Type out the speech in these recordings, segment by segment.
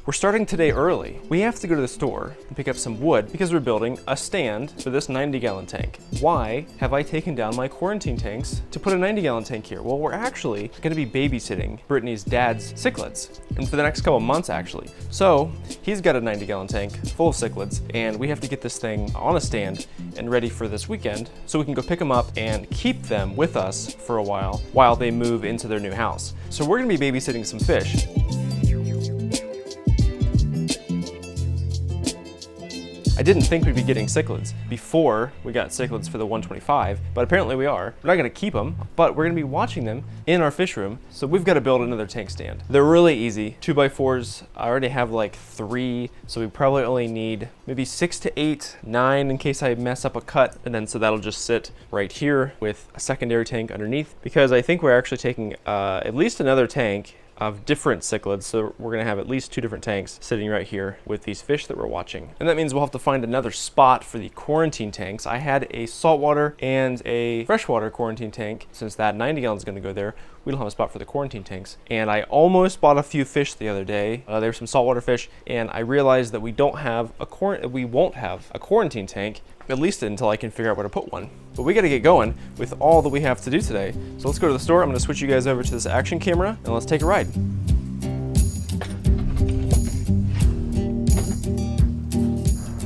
We're starting today early. We have to go to the store and pick up some wood because we're building a stand for this 90-gallon tank. Why have I taken down my quarantine tanks to put a 90-gallon tank here? Well, we're actually going to be babysitting Brittany's dad's cichlids, and for the next couple months actually. So he's got a 90-gallon tank full of cichlids, and we have to get this thing on a stand and ready for this weekend so we can go pick them up and keep them with us for a while they move into their new house. So we're going to be babysitting some fish. I didn't think we'd be getting cichlids before we got cichlids for the 125, but apparently we are. We're not gonna keep them, but we're gonna be watching them in our fish room, so we've gotta build another tank stand. They're really easy, 2x4s. I already have like 3, so we probably only need maybe 6 to 8, 9 in case I mess up a cut, and then so that'll just sit right here with a secondary tank underneath, because I think we're actually taking at least another tank of different cichlids, so we're gonna have at least 2 different tanks sitting right here with these fish that we're watching. And that means we'll have to find another spot for the quarantine tanks. I had a saltwater and a freshwater quarantine tank. Since that 90 gallons is gonna go there, we don't have a spot for the quarantine tanks. And I almost bought a few fish the other day. There were some saltwater fish, and I realized that we won't have a quarantine tank, at least until I can figure out where to put one. But we gotta get going with all that we have to do today. So let's go to the store. I'm gonna switch you guys over to this action camera and let's take a ride.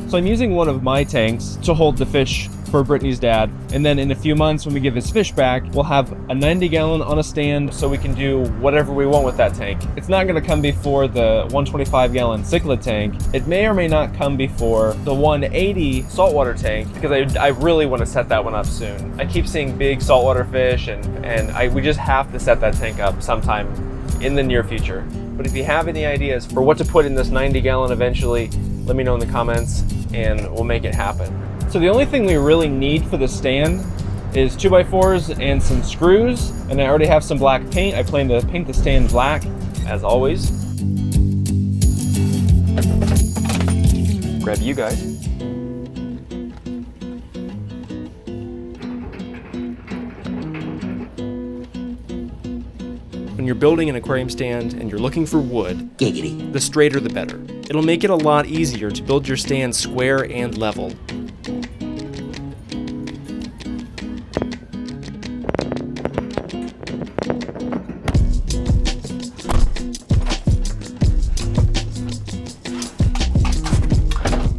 So I'm using one of my tanks to hold the fish for Brittany's dad. And then in a few months when we give his fish back, we'll have a 90 gallon on a stand so we can do whatever we want with that tank. It's not gonna come before the 125 gallon cichlid tank. It may or may not come before the 180 saltwater tank because I really wanna set that one up soon. I keep seeing big saltwater fish and we just have to set that tank up sometime in the near future. But if you have any ideas for what to put in this 90 gallon eventually, let me know in the comments and we'll make it happen. So the only thing we really need for the stand is 2x4s and some screws, and I already have some black paint. I plan to paint the stand black, as always. Grab you guys. When you're building an aquarium stand and you're looking for wood, giggity, the straighter the better. It'll make it a lot easier to build your stand square and level.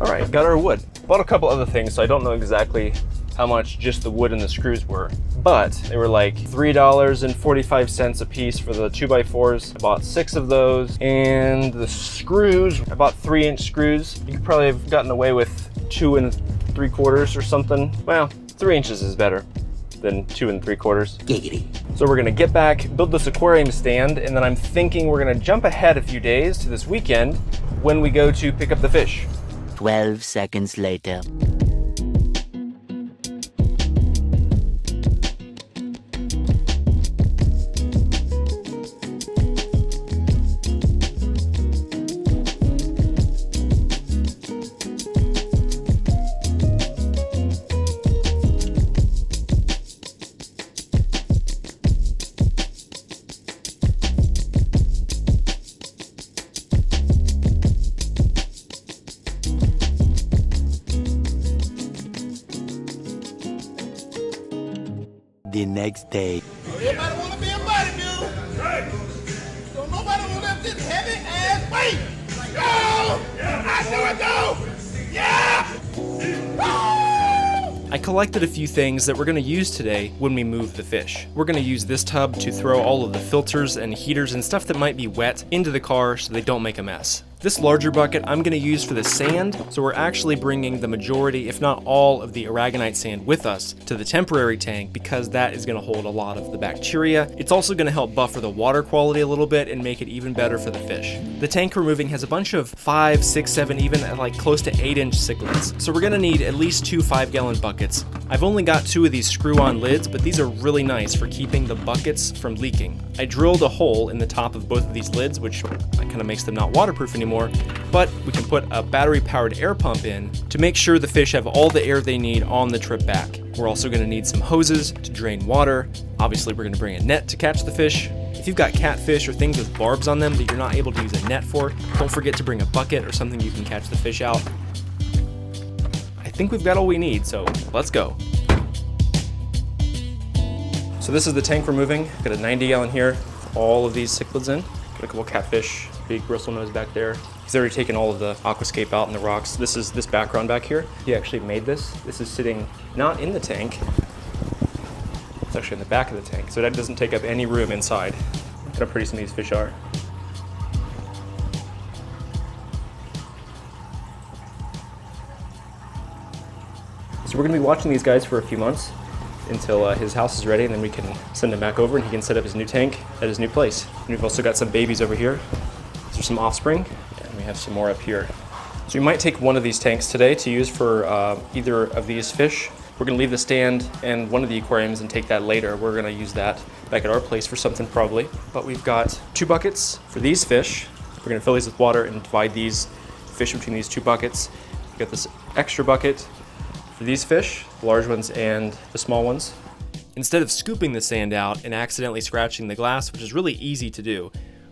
All right, got our wood. Bought a couple other things, so I don't know exactly how much just the wood and the screws were, but they were like $3.45 a piece for the 2x4s. I bought 6 of those, and the screws, I bought 3-inch screws. You could probably have gotten away with 2 3/4 or something. Well, 3 inches is better than 2 3/4. Giggity. So we're gonna get back, build this aquarium stand, and then I'm thinking we're gonna jump ahead a few days to this weekend when we go to pick up the fish. 12 seconds later. The next day. Everybody want to be a bodybuilder. Right. So nobody want to lift this heavy ass weight. Go! I do it go! Yeah! I collected a few things that we're going to use today when we move the fish. We're going to use this tub to throw all of the filters and heaters and stuff that might be wet into the car so they don't make a mess. This larger bucket I'm going to use for the sand, so we're actually bringing the majority, if not all, of the aragonite sand with us to the temporary tank because that is going to hold a lot of the bacteria. It's also going to help buffer the water quality a little bit and make it even better for the fish. The tank we're moving has a bunch of 5, 6, 7, even like close to 8-inch cichlids, so we're going to need at least 2 5-gallon buckets. I've only got 2 of these screw-on lids, but these are really nice for keeping the buckets from leaking. I drilled a hole in the top of both of these lids, which kind of makes them not waterproof anymore, but we can put a battery-powered air pump in to make sure the fish have all the air they need on the trip back. We're also going to need some hoses to drain water. Obviously, we're going to bring a net to catch the fish, If you've got catfish or things with barbs on them that you're not able to use a net for, don't forget to bring a bucket or something you can catch the fish out. I think we've got all we need, so let's go. So this is the tank we're moving. Got a 90-gallon here with all of these cichlids in. Got a couple catfish, big bristlenose back there. He's already taken all of the aquascape out in the rocks. This is this background back here. He actually made this. This is sitting not in the tank. It's actually in the back of the tank, so that doesn't take up any room inside. Look how pretty some of these fish are. So we're gonna be watching these guys for a few months until his house is ready, and then we can send him back over and he can set up his new tank at his new place. And we've also got some babies over here. These are some offspring, and we have some more up here. So we might take one of these tanks today to use for either of these fish. We're gonna leave the stand and one of the aquariums and take that later. We're gonna use that back at our place for something probably. But we've got 2 buckets for these fish. We're gonna fill these with water and divide these fish between these 2 buckets. We've got this extra bucket for these fish, the large ones and the small ones. Instead of scooping the sand out and accidentally scratching the glass, which is really easy to do,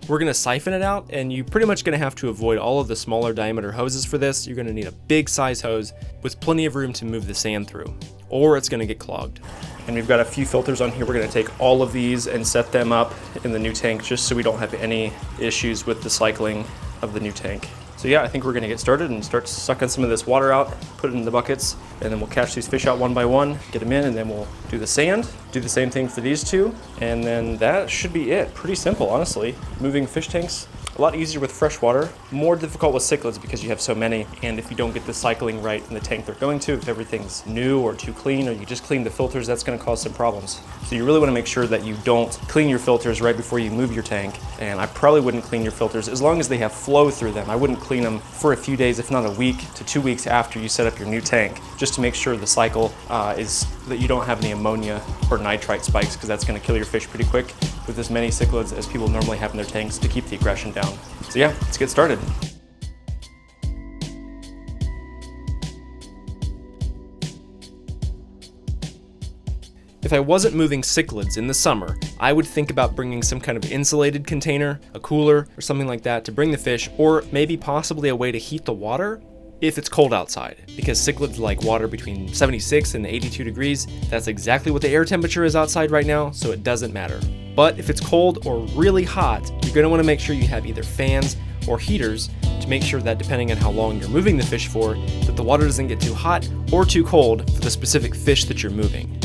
we're gonna siphon it out, and you're pretty much gonna have to avoid all of the smaller diameter hoses for this. You're gonna need a big size hose with plenty of room to move the sand through, or it's gonna get clogged. And we've got a few filters on here. We're gonna take all of these and set them up in the new tank just so we don't have any issues with the cycling of the new tank. So yeah, I think we're gonna get started and start sucking some of this water out, put it in the buckets, and then we'll catch these fish out one by one, get them in, and then we'll do the sand, do the same thing for these 2, and then that should be it. Pretty simple, honestly. Moving fish tanks, a lot easier with freshwater, more difficult with cichlids because you have so many, and if you don't get the cycling right in the tank they're going to, if everything's new or too clean, or you just clean the filters, that's gonna cause some problems. So you really wanna make sure that you don't clean your filters right before you move your tank, and I probably wouldn't clean your filters as long as they have flow through them. I wouldn't clean them for a few days, if not a week to 2 weeks after you set up your new tank, just to make sure the cycle is that you don't have any ammonia or nitrite spikes, because that's gonna kill your fish pretty quick with as many cichlids as people normally have in their tanks to keep the aggression down. So yeah, let's get started. If I wasn't moving cichlids in the summer, I would think about bringing some kind of insulated container, a cooler, or something like that to bring the fish, or maybe possibly a way to heat the water if it's cold outside, because cichlids like water between 76 and 82 degrees. That's exactly what the air temperature is outside right now, so it doesn't matter. But if it's cold or really hot, you're gonna wanna make sure you have either fans or heaters to make sure that, depending on how long you're moving the fish for, that the water doesn't get too hot or too cold for the specific fish that you're moving.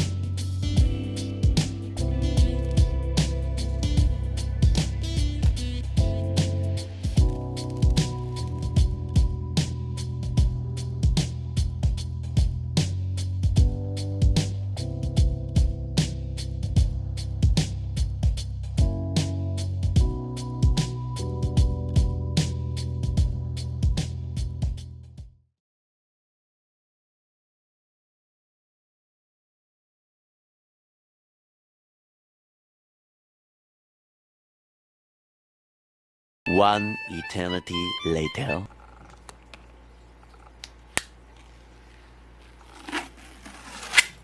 One eternity later.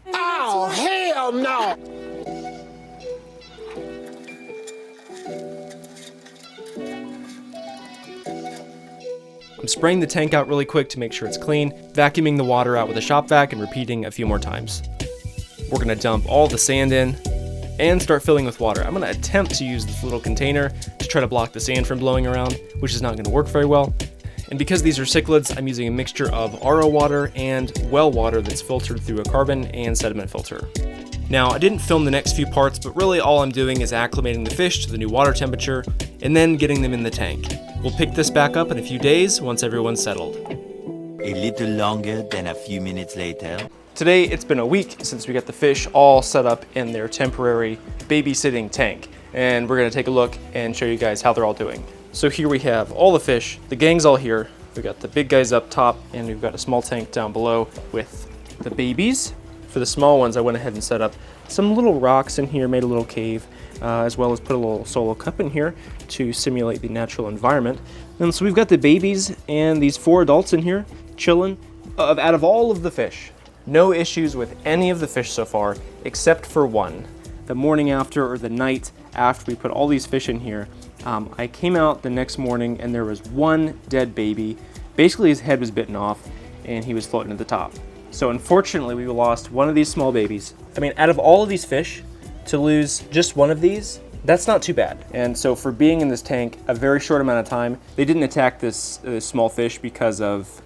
Oh, hell no! I'm spraying the tank out really quick to make sure it's clean, vacuuming the water out with a shop vac, and repeating a few more times. We're gonna dump all the sand in and start filling with water. I'm gonna attempt to use this little container to try to block the sand from blowing around, which is not gonna work very well. And because these are cichlids, I'm using a mixture of RO water and well water that's filtered through a carbon and sediment filter. Now, I didn't film the next few parts, but really all I'm doing is acclimating the fish to the new water temperature and then getting them in the tank. We'll pick this back up in a few days once everyone's settled. A little longer than a few minutes later. Today, it's been a week since we got the fish all set up in their temporary babysitting tank. And we're gonna take a look and show you guys how they're all doing. So here we have all the fish, the gang's all here. We've got the big guys up top, and we've got a small tank down below with the babies. For the small ones, I went ahead and set up some little rocks in here, made a little cave, as well as put a little solo cup in here to simulate the natural environment. And so we've got the babies and these 4 adults in here chilling. Out of all of the fish, no issues with any of the fish so far, except for one. The morning after, or the night after we put all these fish in here, I came out the next morning and there was one dead baby. Basically his head was bitten off and he was floating at the top. So unfortunately we lost one of these small babies. I mean, out of all of these fish, to lose just one of these, that's not too bad. And so for being in this tank a very short amount of time, they didn't attack this small fish because of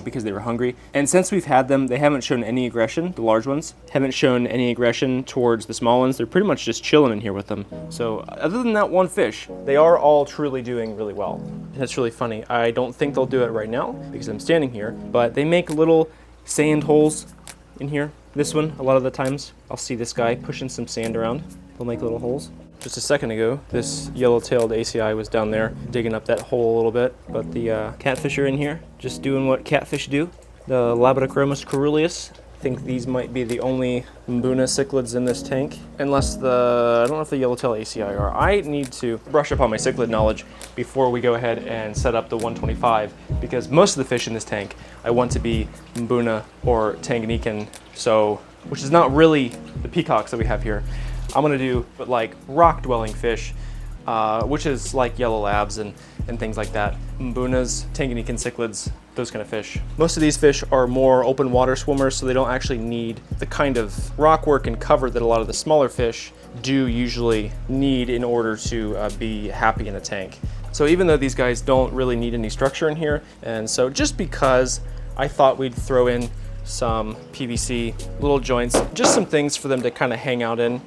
because they were hungry. And since we've had them, they haven't shown any aggression. The large ones haven't shown any aggression towards the small ones. They're pretty much just chilling in here with them. So other than that one fish, they are all truly doing really well. That's really funny. I don't think they'll do it right now because I'm standing here, but they make little sand holes in here. This one, a lot of the times, I'll see this guy pushing some sand around. They'll make little holes. Just a second ago, this yellow-tailed ACI was down there digging up that hole a little bit, but the catfish are in here, just doing what catfish do. The Labradachromis caeruleus. I think these might be the only Mbuna cichlids in this tank, unless I don't know if the yellow-tailed ACI are. I need to brush up on my cichlid knowledge before we go ahead and set up the 125, because most of the fish in this tank I want to be Mbuna or Tanganyikan, which is not really the peacocks that we have here. I'm gonna do like rock-dwelling fish, which is like yellow labs and things like that. Mbunas, Tanganyikan cichlids, those kind of fish. Most of these fish are more open water swimmers, so they don't actually need the kind of rock work and cover that a lot of the smaller fish do usually need in order to be happy in a tank. So even though these guys don't really need any structure in here, and so just because I thought we'd throw in some PVC, little joints, just some things for them to kind of hang out in.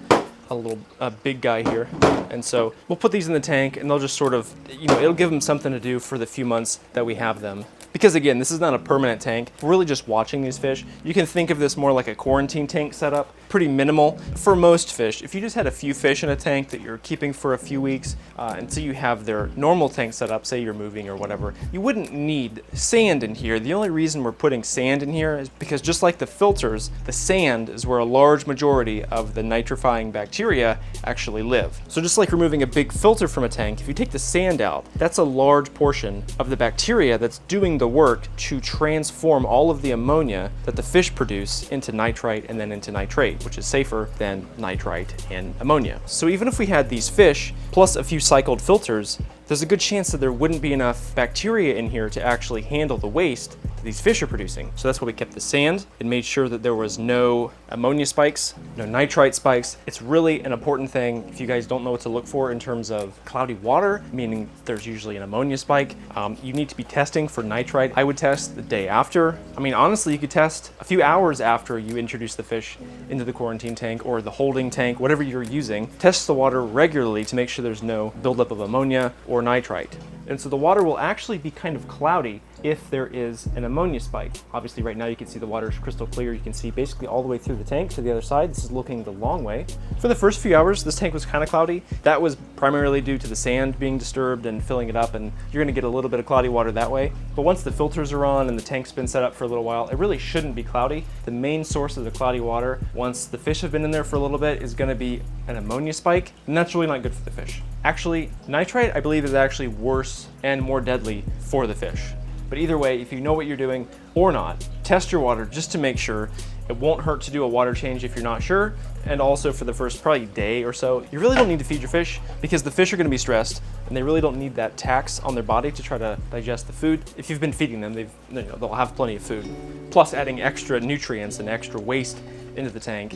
A big guy here, and so we'll put these in the tank and they'll just sort of, it'll give them something to do for the few months that we have them. Because again, this is not a permanent tank. We're really just watching these fish. You can think of this more like a quarantine tank setup. Pretty minimal for most fish. If you just had a few fish in a tank that you're keeping for a few weeks until you have their normal tank set up, say you're moving or whatever, you wouldn't need sand in here. The only reason we're putting sand in here is because just like the filters, the sand is where a large majority of the nitrifying bacteria actually live. So just like removing a big filter from a tank, if you take the sand out, that's a large portion of the bacteria that's doing the work to transform all of the ammonia that the fish produce into nitrite and then into nitrate, which is safer than nitrite and ammonia. So even if we had these fish plus a few cycled filters, there's a good chance that there wouldn't be enough bacteria in here to actually handle the waste that these fish are producing. So that's why we kept the sand and made sure that there was no ammonia spikes, no nitrite spikes. It's really an important thing if you guys don't know what to look for in terms of cloudy water, meaning there's usually an ammonia spike. You need to be testing for nitrite. I would test the day after. I mean, honestly, you could test a few hours after you introduce the fish into the quarantine tank or the holding tank, whatever you're using. Test the water regularly to make sure there's no buildup of ammonia or nitrite. And so the water will actually be kind of cloudy if there is an ammonia spike. Obviously right now you can see the water is crystal clear. You can see basically all the way through the tank to the other side. This is looking the long way. For the first few hours, this tank was kind of cloudy. That was primarily due to the sand being disturbed and filling it up, and you're gonna get a little bit of cloudy water that way. But once the filters are on and the tank's been set up for a little while, it really shouldn't be cloudy. The main source of the cloudy water, once the fish have been in there for a little bit, is gonna be an ammonia spike, and that's really not good for the fish. Actually, nitrite, I believe, is actually worse and more deadly for the fish. But either way, if you know what you're doing or not, test your water just to make sure. It won't hurt to do a water change if you're not sure. And also for the first probably day or so, you really don't need to feed your fish because the fish are gonna be stressed and they really don't need that tax on their body to try to digest the food. If you've been feeding them, they'll have plenty of food. Plus adding extra nutrients and extra waste into the tank,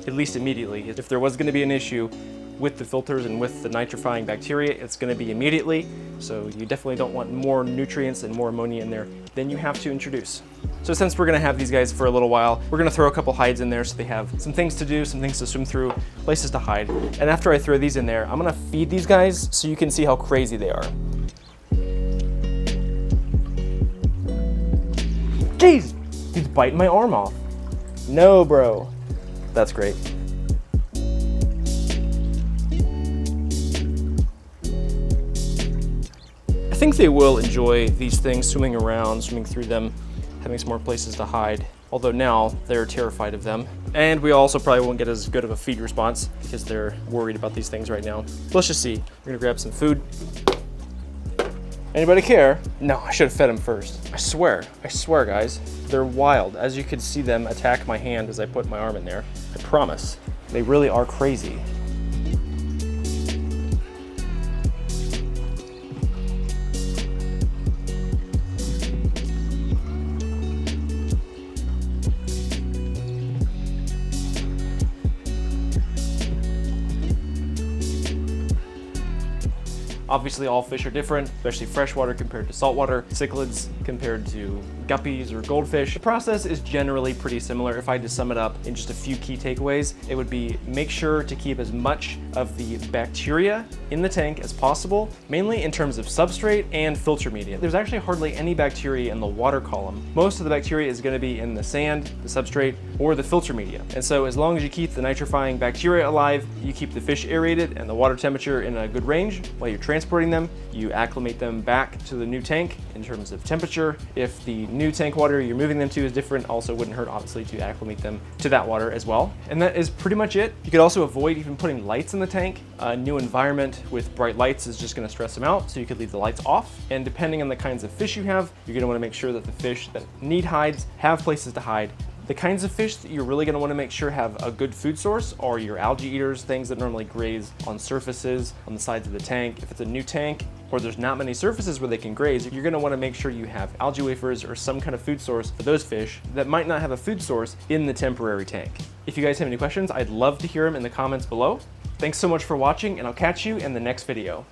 at least immediately. If there was gonna be an issue with the filters and with the nitrifying bacteria, it's gonna be immediately. So you definitely don't want more nutrients and more ammonia in there than you have to introduce. So since we're gonna have these guys for a little while, we're gonna throw a couple hides in there so they have some things to do, some things to swim through, places to hide. And after I throw these in there, I'm gonna feed these guys so you can see how crazy they are. Jeez, he's biting my arm off. No, bro. That's great. I think they will enjoy these things, swimming around, swimming through them, having some more places to hide. Although now they're terrified of them. And we also probably won't get as good of a feed response because they're worried about these things right now. Let's just see. We're gonna grab some food. Anybody care? No, I should have fed them first. I swear guys, they're wild. As you can see them attack my hand as I put my arm in there. I promise. They really are crazy. Obviously all fish are different, especially freshwater compared to saltwater, cichlids compared to guppies or goldfish. The process is generally pretty similar. If I had to sum it up in just a few key takeaways, it would be make sure to keep as much of the bacteria in the tank as possible, mainly in terms of substrate and filter media. There's actually hardly any bacteria in the water column. Most of the bacteria is going to be in the sand, the substrate, or the filter media. And so as long as you keep the nitrifying bacteria alive, you keep the fish aerated and the water temperature in a good range while you're transporting them, you acclimate them back to the new tank in terms of temperature. If the new tank water you're moving them to is different, also wouldn't hurt obviously to acclimate them to that water as well. And that is pretty much it. You could also avoid even putting lights in the tank. A new environment with bright lights is just going to stress them out, so you could leave the lights off. And depending on the kinds of fish you have, you're going to want to make sure that the fish that need hides have places to hide. The kinds of fish that you're really going to want to make sure have a good food source are your algae eaters, things that normally graze on surfaces, on the sides of the tank. If it's a new tank or there's not many surfaces where they can graze, you're going to want to make sure you have algae wafers or some kind of food source for those fish that might not have a food source in the temporary tank. If you guys have any questions, I'd love to hear them in the comments below. Thanks so much for watching, and I'll catch you in the next video.